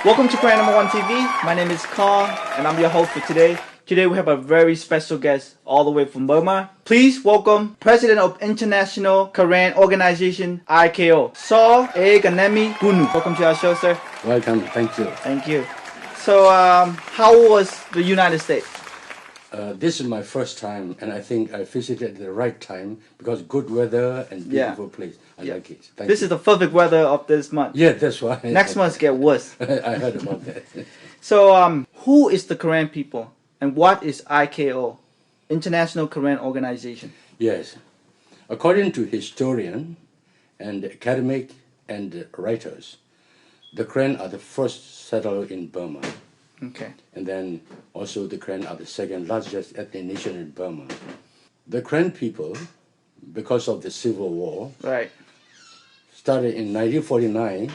Welcome to Karen1TV. My name is Kong and I'm your host for today. Today we have a very special guest all the way from Burma. Please welcome President of International Karen Organization IKO, Saw Ganemi Gunu. Welcome to our show, sir. Welcome, thank you. Thank you. So how was the United States? This is my first time, and I think I visited at the right time because good weather and beautiful place. I like it. This is the perfect weather of this month. Yeah, that's why. Next month get worse. I heard about that. So who is the Karen people and what is IKO, International Karen Organization? Yes. According to historian and academic and writers, the Karen are the first settler in Burma. Okay. And then also the Karen are the second largest ethnic nation in Burma. The Karen people, because of the Civil War, started in 1949,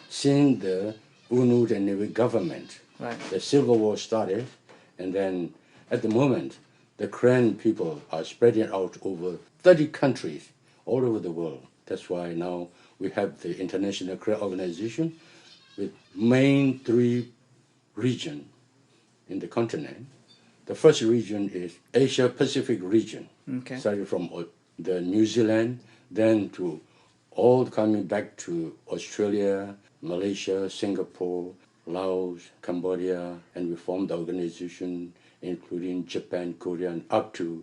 seeing the UNU and Navy government. The Civil War started, and then at the moment, the Karen people are spreading out over 30 countries all over the world. That's why now we have the International Karen Organization with main three region in the continent. The first region is Asia Pacific region, starting from the New Zealand, then to all coming back to Australia, Malaysia, Singapore, Laos, Cambodia, and we formed the organization including Japan, Korea, and up to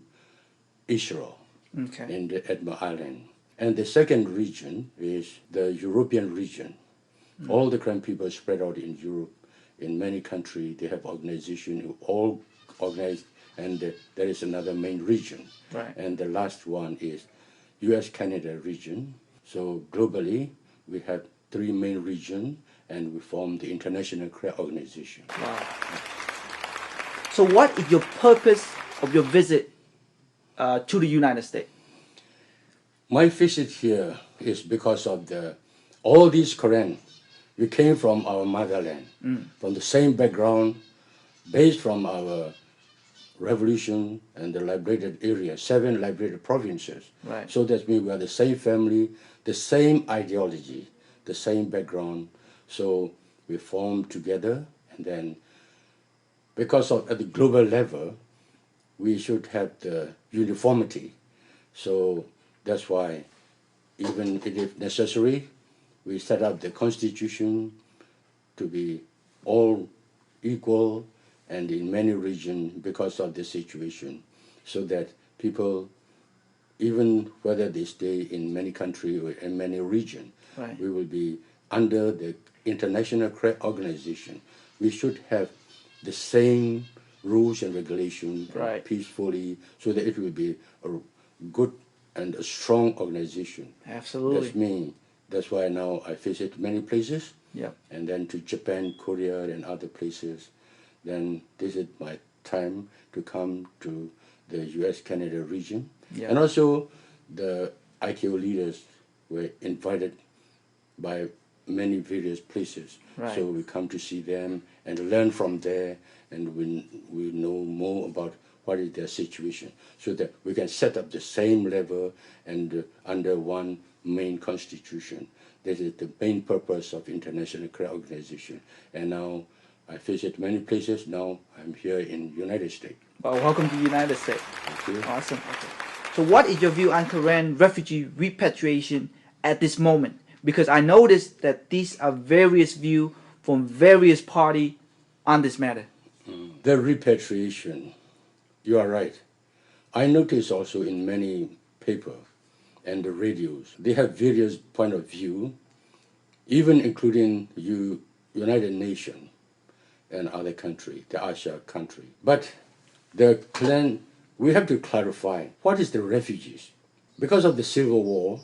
Israel in the Edmund Island. And the second region is the European region. All the Karen people spread out in Europe. In many countries, they have organizations who all organized, and there is another main region. And the last one is U.S.-Canada region. So globally, we have three main regions, and we form the International Karen Organization. Wow. So what is your purpose of your visit to the United States? My visit here is because of all these Karen. We came from our motherland, from the same background, based from our revolution and the liberated area, 7 liberated provinces. So that means we are the same family, the same ideology, the same background. So we formed together, and then because of at the global level, we should have the uniformity. So that's why, even if necessary, we set up the constitution to be all equal and in many regions because of the situation, so that people, even whether they stay in many countries or in many regions, we will be under the International Karen Organization. We should have the same rules and regulations peacefully, so that it will be a good and a strong organization. Absolutely. That's me. That's why now I visit many places, and then to Japan, Korea, and other places. Then this is my time to come to the U.S.-Canada region. And also the IKO leaders were invited by many various places. So we come to see them and learn from there, and we know more about what is their situation, so that we can set up the same level and under one main constitution. This is the main purpose of International Karen Organization. And now I visit many places. Now I'm here in United States. Well, welcome to the United States. Thank you. Awesome. So what is your view on Karen refugee repatriation at this moment? Because I noticed that these are various views from various parties on this matter. The repatriation, you are right. I notice also in many papers and the radios, they have various point of view, even including United Nations and other countries, the Asia country. But the Karen, we have to clarify, what is the refugees? Because of the Civil War,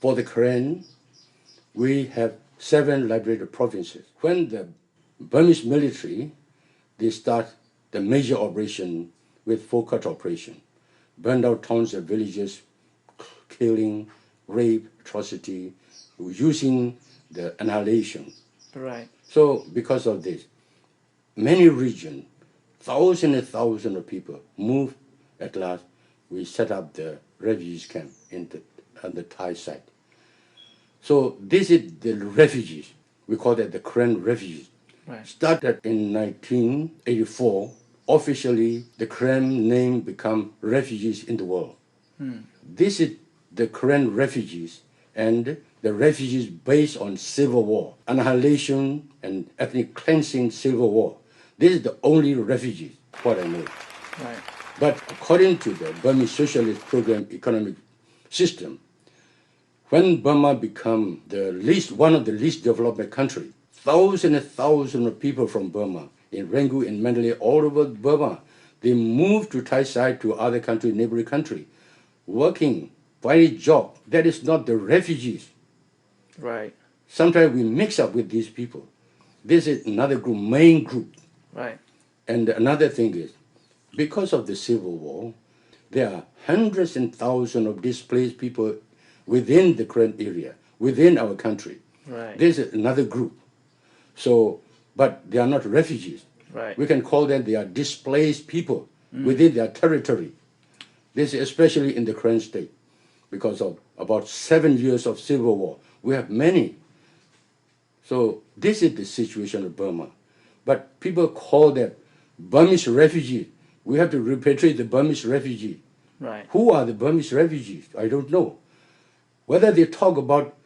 for the Karen, we have 7 liberated provinces. When the Burmese military, they start the major operation with full-cut operation, burned out towns and villages, killing, rape, atrocity, using the annihilation. So because of this, many regions, thousands and thousands of people moved. At last, we set up the refugees camp on the Thai side. So this is the refugees. we call that the Karen refugees. Right. Started in 1984. Officially, the Karen name become refugees in the world. This is the Karen refugees, and the refugees based on civil war, annihilation and ethnic cleansing civil war. This is the only refugees, what I know. Right. But according to the Burmese Socialist Program economic system, when Burma became one of the least developed countries, thousands and thousands of people from Burma, in Rangoon and Mandalay, all over Burma, they moved to Thai side to other country, neighboring country, working, finding job. That is not the refugees. Right. Sometimes we mix up with these people. This is another group, main group. Right. And another thing is, because of the civil war, there are hundreds and thousands of displaced people within the current area, within our country. Right. This is another group. So, but they are not refugees. Right. We can call them, they are displaced people within their territory. This is especially in the current state, because of about 7 years of civil war. We have many. So this is the situation of Burma. But people call them Burmese refugees. We have to repatriate the Burmese refugees. Right. Who are the Burmese refugees? I don't know. Whether they talk about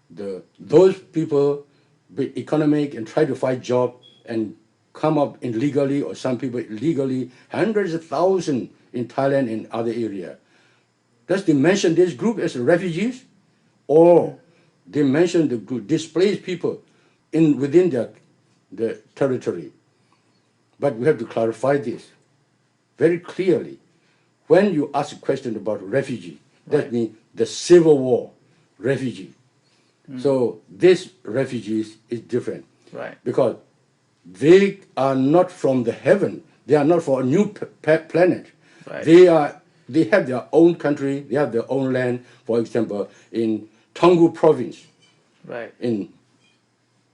those people be economic and try to find job and come up illegally, or some people illegally, hundreds of thousands in Thailand and other area. Does they mention this group as refugees? Or they mention the displaced people within the territory? But we have to clarify this very clearly. When you ask a question about refugee, that means the civil war refugee. So these refugees is different. Right. Because they are not from the heaven. They are not for a new planet. Right. They have their own country. They have their own land. For example, in Taungoo province, Right. in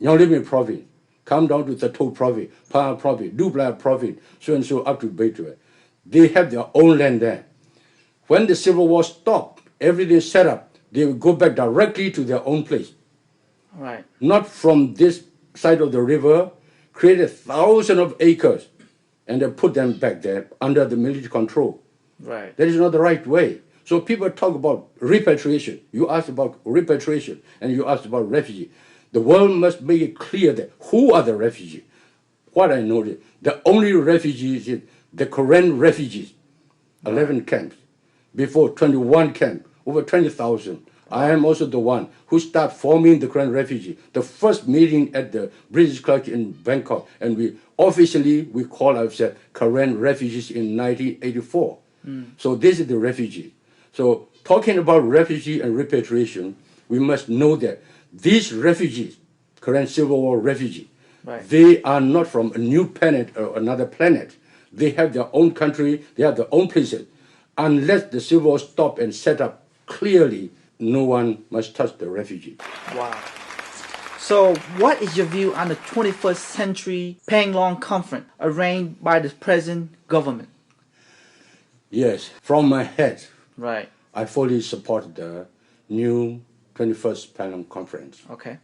Yonglimi province, come down to Thatou province, Pa province, Dubla province, so and so up to Beitua. They have their own land there. When the civil war stopped, everything set up, they will go back directly to their own place. Right. Not from this side of the river, created thousands of acres, and then put them back there under the military control. Right. That is not the right way. So people talk about repatriation. You ask about repatriation, and you ask about refugee. The world must make it clear that who are the refugees. What I noticed, the only refugees is the Karen refugees, 11 camps. Before 21 camps, over 20,000. I am also the one who started forming the Karen refugee. The first meeting at the British Colony in Bangkok, and we call ourselves Karen refugees in 1984. So this is the refugee. So talking about refugee and repatriation, we must know that these refugees, Karen Civil War refugees, they are not from a new planet or another planet. They have their own country, they have their own places. Unless the civil war stop and set up clearly, no one must touch the refugee. Wow. So what is your view on the 21st century Panglong Conference arranged by the present government? Yes, from my head, Right. I fully support the new 21st Panglong Conference. Okay.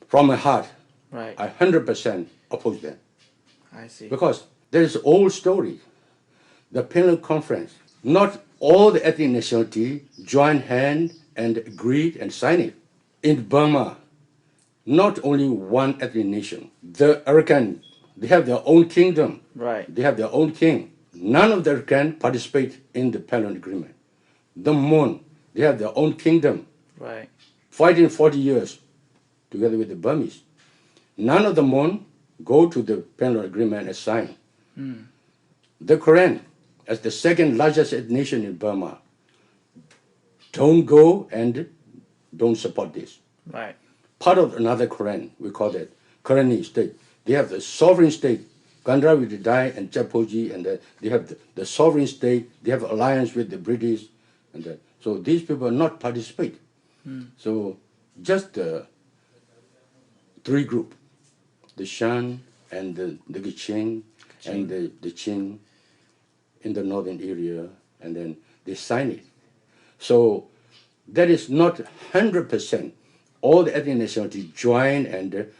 From my heart, Right. I 100% oppose them. I see. Because there is an old story. The Panglong Conference, not all the ethnic nationality joined hand and agreed and signed it. In Burma, not only one ethnic nation. The Arakan, they have their own kingdom. Right. They have their own king. None of the Arakan participate in the Panglong Agreement. The Mon, they have their own kingdom. Right. Fighting 40 years together with the Burmese. None of the Mon go to the Panglong Agreement and sign. The Karen, as the second largest nation in Burma, don't go and don't support this. Right. Part of another Karen, we call that Karenni state. They have the sovereign state, Gandhra with the Dai and Japoji, and they have the sovereign state. They have alliance with the British, and so these people not participate. So just the three group, the Shan and the Giching and the Chin in the northern area, and then they sign it. So that is not 100%. All the ethnic nationality join and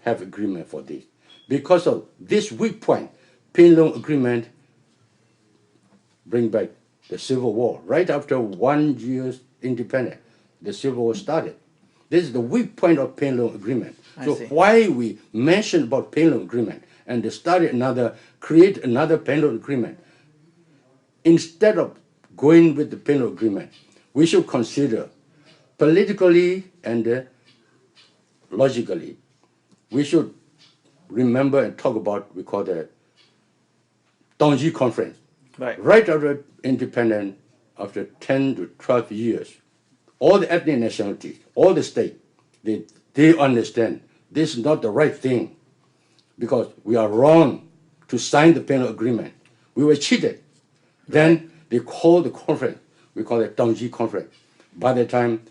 have agreement for this. Because of this weak point, Penlong Agreement bring back the Civil War. Right after 1 year's independence, the Civil War started. This is the weak point of Penlong Agreement. So why we mention about Penlong Agreement and they create another Penlong Agreement, instead of going with the Penlong Agreement, we should consider politically and logically, we should remember and talk about, we call the Tongji Conference. Right after independence, after 10 to 12 years, all the ethnic nationalities, all the states, they understand this is not the right thing because we are wrong to sign the Penlong Agreement. We were cheated. Then they call the conference, we call it Tongji Conference. By the time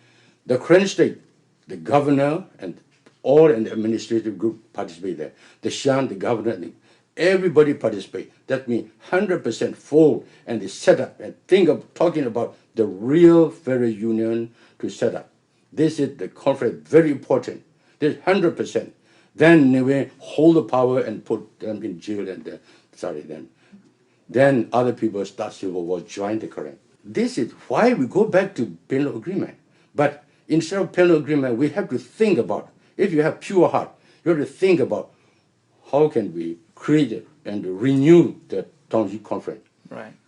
the Karen state, the governor and all and the administrative group participate there. The Shan, the governor, everybody participate. That means 100% full, and they set up and think of talking about the real federal union to set up. This is the conference, very important. This 100%. Then they will hold the power and put them in jail and then other people start civil war, join the Karen. This is why we go back to Penlong Agreement. But instead of Penlong Agreement, we have to think about, if you have pure heart, you have to think about how can we create it and renew the Tongji Conference.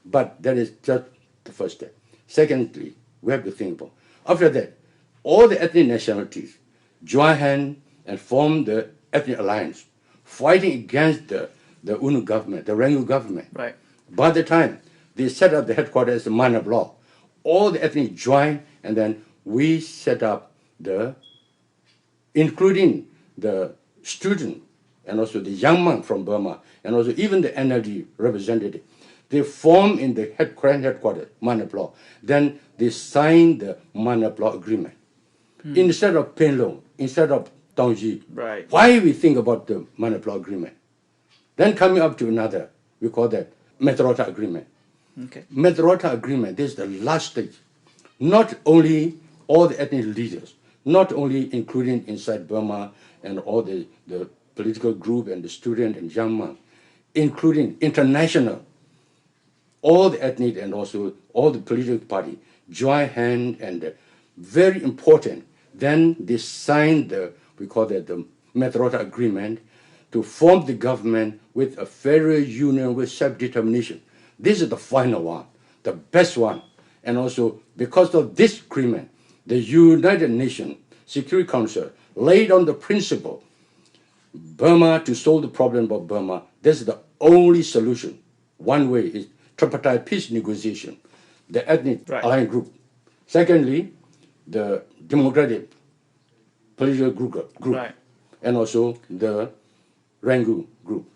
But that is just the first step. Secondly, we have to think about, after that, all the ethnic nationalities join hands and form the ethnic alliance, fighting against the UNU government, the Rangu government. By the time they set up the headquarters as a minor bloc, all the ethnic join, and then we set up including the student and also the young man from Burma, and also even the NLD representative. They form in the Karen headquarters, minor bloc. Then they sign the minor bloc agreement. Instead of Penlong, instead of Tongji. Why we think about the minor bloc agreement? Then coming up to another, we call that Metrota Agreement. Metrota Agreement, this is the last stage. Not only all the ethnic leaders, not only including inside Burma and all the political group and the student and young man, including international, all the ethnic and also all the political party join hand, and very important, then they sign we call that the Metrota Agreement, to form the government with a federal union with self-determination. This is the final one, the best one. And also, because of this agreement, the United Nations Security Council laid on the principle, Burma, to solve the problem of Burma, this is the only solution. One way is tripartite peace negotiation, the ethnic alliance group. Secondly, the democratic political group, and also the Rangu group.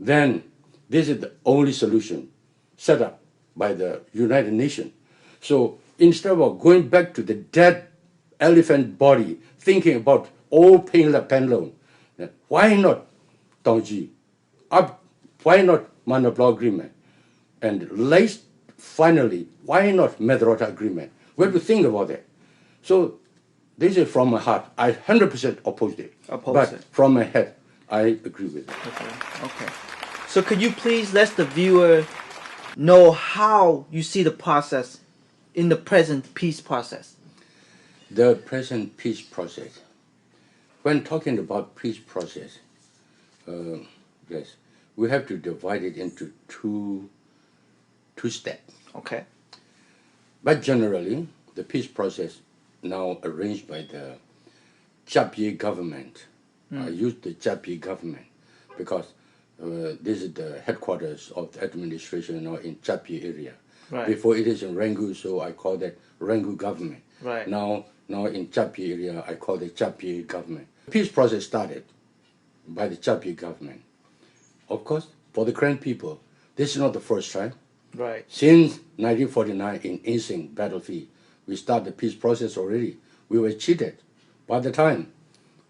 Then this is the only solution set up by the United Nations. So instead of going back to the dead elephant body, thinking about old Penlong, why not Tongji? Why not minor bloc agreement? And finally, why not Metrota Agreement? We have to think about that. So this is from my heart. I 100% oppose it. But from my head, I agree with it. Okay. So could you please let the viewer know how you see the process in the present peace process? The present peace process. When talking about peace process, yes, we have to divide it into two steps. But generally, the peace process now arranged by the Chapye government. I use the Chapye government because this is the headquarters of the administration now in Chapye area. Before it is in Rangu, so I call that Rangu government. Now in Chapye area, I call it Chapye government. The peace process started by the Chapye government. Of course, for the Karen people, this is not the first time. Since 1949 in Insing battlefield, we started the peace process already. We were cheated. By the time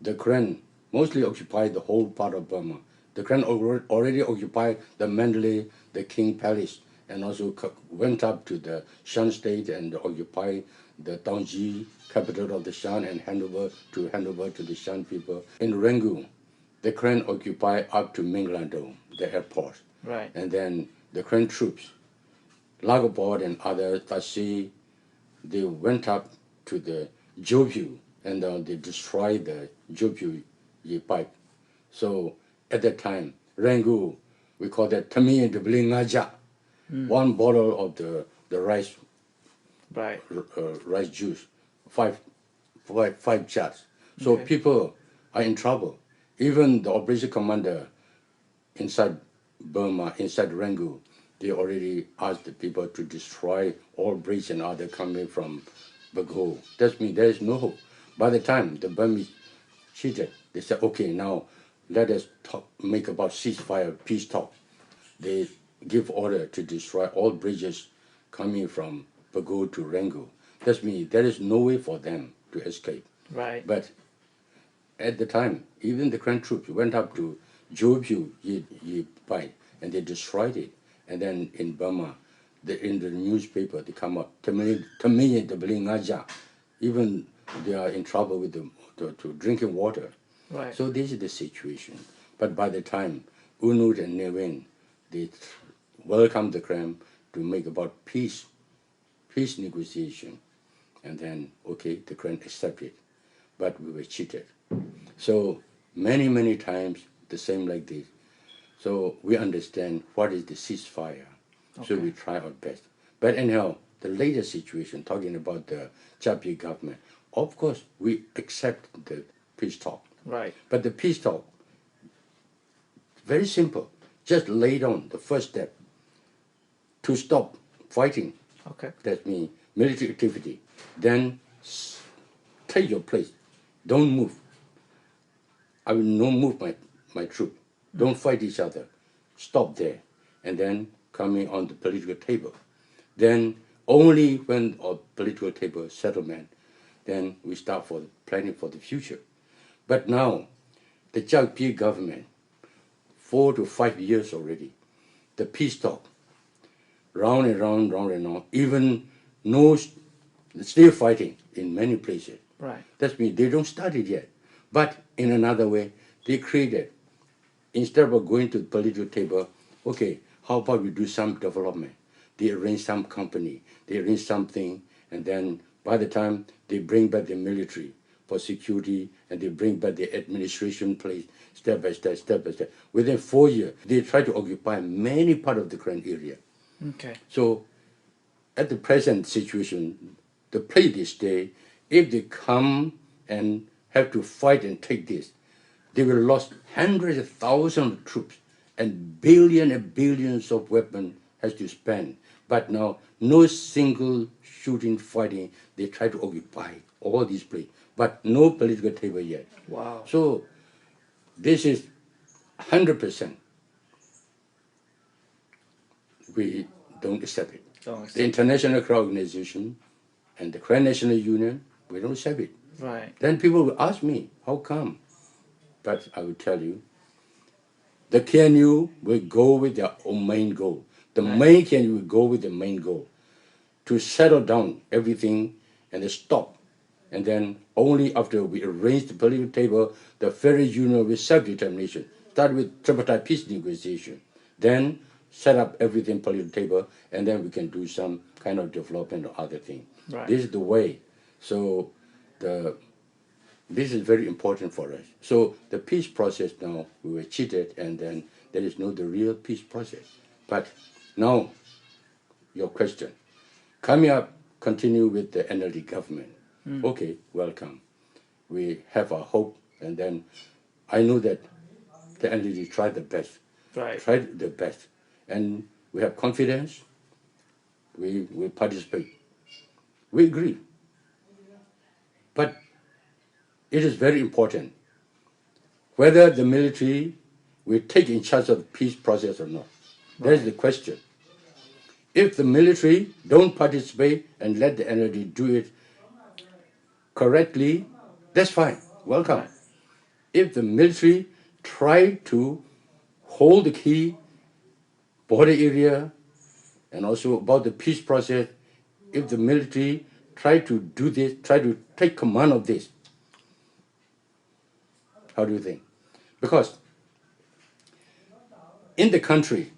the Karen mostly occupied the whole part of Burma, the Karen already occupied the Mandalay, the King Palace, and also went up to the Shan State and occupied the Tongji, capital of the Shan, and hand over to the Shan people. In Rangoon, the Karen occupied up to Minglando, the airport. Right. And then the Karen troops, Lagoport and other Tashi, they went up to the Jopyu, and they destroyed the Jopyu pipe. So at that time, Rangoon, we call that Tamiya de Blingaja, one bottle of the rice, right, rice juice, five jars. So people are in trouble. Even the operation commander inside Burma, inside Rangoon, they already asked the people to destroy all bridges and other coming from Bago. That means there is no hope. By the time the Burmese cheated, they said, okay, now let us make about ceasefire, peace talk. They give order to destroy all bridges coming from Bago to Rangoon. That means there is no way for them to escape. Right. But at the time, even the Karen troops went up to Jopyu Pai and they destroyed it. And then in Burma, in the newspaper, they come up, Tamiya de Blingaja. Even they are in trouble with to drinking water. Right. So this is the situation. But by the time Unut and Newen, they welcomed the Karen to make about peace negotiation. And then, okay, the Karen accepted. But we were cheated. So many times the same like this. So we understand what is the ceasefire. So we try our best. But anyhow, the latest situation, talking about the Chapter government, of course we accept the peace talk. Right. But the peace talk, very simple. Just lay down the first step to stop fighting. Okay. That means military activity. Then take your place. Don't move. I will not move my troop. Don't fight each other. Stop there. And then coming on the political table. Then only when a political table settlement, then we start for planning for the future. But now, the Chapter government, 4 to 5 years already, the peace talk, round and round, even still fighting in many places. Right. That means they don't start it yet. But in another way, they created, instead of going to the political table, okay, how about we do some development? They arrange some company, they arrange something, and then by the time they bring back the military for security, and they bring back the administration place, step by step. Within 4 years, they try to occupy many parts of the Karen area. Okay. So at the present situation, the place they stay, if they come and have to fight and take this, they will lose hundreds of thousands of troops and billions of weapons has to spend. But now, no single shooting, fighting, they try to occupy all these places. But no political table yet. Wow. So this is 100%. We don't accept it. The International Crowd Organization and the Karen National Union, we don't accept it. Right. Then people will ask me, how come? But I will tell you, the KNU will go with their own main goal. The main KNU will go with the main goal to settle down everything and then stop. And then only after we arrange the political table, the Federal Union with self-determination, start with tripartite peace negotiation, then set up everything political table, and then we can do some kind of development or other thing. Right. This is the way. So this is very important for us. So the peace process now, we were cheated, and then there is no the real peace process. But now, your question. Coming up, continue with the NLD government. Okay, welcome. We have our hope, and then I know that the NLD tried the best. Right. Tried the best. And we have confidence. We will participate. We agree. But it is very important whether the military will take in charge of the peace process or not. That is the question. If the military don't participate and let the NLD do it correctly, that's fine. Welcome. Right. If the military try to hold the key border area and also about the peace process, if the military try to do this, try to take command of this? How do you think? Because in the country,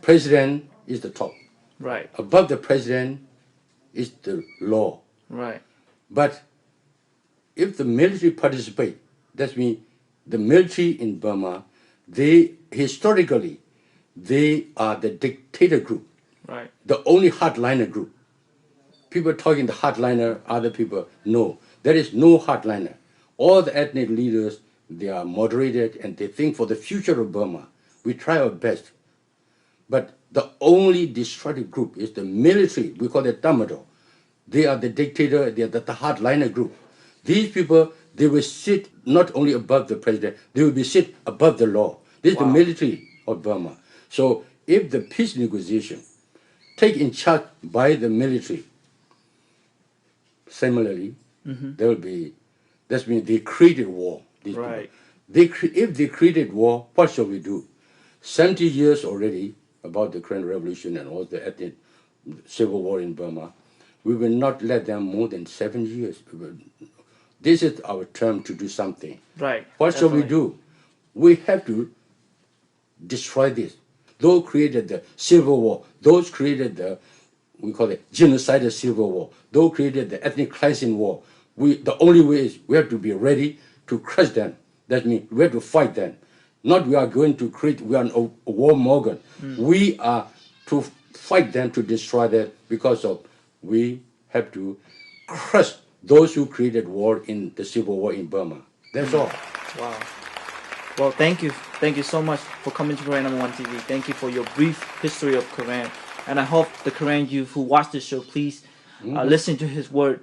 president is the top. Right. Above the president is the law. Right. But if the military participate, that means the military in Burma, historically, they are the dictator group. Right. The only hardliner group. People talking the hardliner, other people, no. There is no hardliner. All the ethnic leaders, they are moderated and they think for the future of Burma. We try our best. But the only destructive group is the military. We call it Tamado. They are the dictator, they are the hardliner group. These people, they will sit not only above the president, they will be sit above the law. This is the military of Burma. So if the peace negotiation take in charge by the military, similarly, there will be, that means they created war. Right. If they created war, what shall we do? 70 years already about the Korean Revolution and all the ethnic civil war in Burma. We will not let them more than 7 years. This is our term to do something. Right. What shall we do? We have to destroy this. Those created the civil war. Those created the, we call it genocidal civil war. Those created the ethnic cleansing war. The only way is we have to be ready to crush them. That means we have to fight them. Not we are going to create, we are a war Morgan. We are to fight them, to destroy them, because of we have to crush those who created war in the civil war in Burma. That's all. Wow. Well, thank you. Thank you so much for coming to Karen1TV. Thank you for your brief history of Karen. And I hope the Karen youth who watch this show, please listen to his word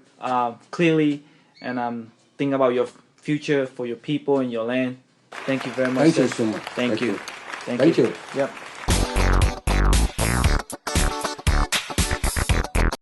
clearly and think about your future for your people and your land. Thank you very much. Thank you so much. Thank you. Thank you. Yep.